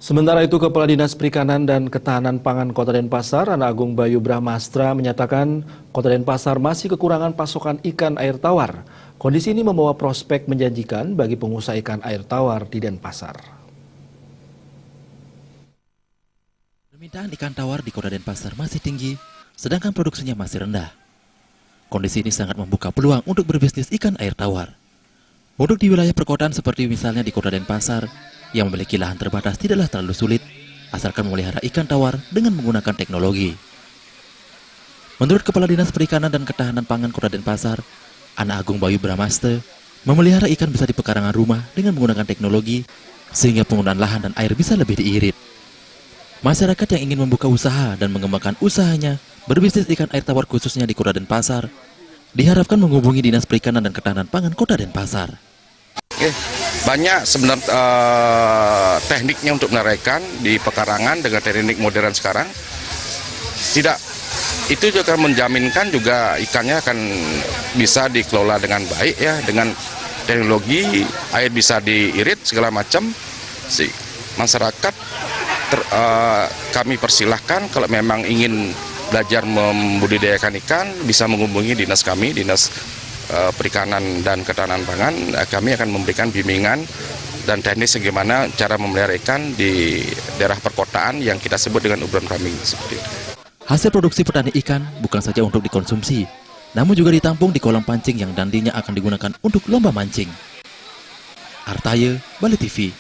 Sementara itu, Kepala Dinas Perikanan dan Ketahanan Pangan Kota Denpasar, Ana Agung Bayu Brahmastra, menyatakan Kota Denpasar masih kekurangan pasokan ikan air tawar. Kondisi ini membawa prospek menjanjikan bagi pengusaha ikan air tawar di Denpasar. Permintaan ikan tawar di Kota Denpasar masih tinggi, sedangkan produksinya masih rendah. Kondisi ini sangat membuka peluang untuk berbisnis ikan air tawar. Untuk di wilayah perkotaan seperti misalnya di Kota Denpasar, yang memiliki lahan terbatas tidaklah terlalu sulit, asalkan memelihara ikan tawar dengan menggunakan teknologi. Menurut Kepala Dinas Perikanan dan Ketahanan Pangan Kota Denpasar, Ana Agung Bayu Brahmastra, memelihara ikan bisa di pekarangan rumah dengan menggunakan teknologi, sehingga penggunaan lahan dan air bisa lebih diirit. Masyarakat yang ingin membuka usaha dan mengembangkan usahanya berbisnis ikan air tawar khususnya di Kota Denpasar, diharapkan menghubungi Dinas Perikanan dan Ketahanan Pangan Kota Denpasar. Banyak sebenarnya tekniknya untuk menaraikan di pekarangan dengan teknik modern sekarang. Itu juga menjaminkan juga ikannya akan bisa dikelola dengan baik ya, dengan teknologi air bisa diirit segala macam. Masyarakat kami persilahkan kalau memang ingin belajar membudidayakan ikan bisa menghubungi dinas kami, Dinas Perikanan dan Ketahanan Pangan. Kami akan memberikan bimbingan dan teknis bagaimana cara memelihara ikan di daerah perkotaan yang kita sebut dengan urban farming seperti itu. Hasil produksi petani ikan bukan saja untuk dikonsumsi, namun juga ditampung di kolam pancing yang nantinya akan digunakan untuk lomba mancing. Artaye, Bali TV.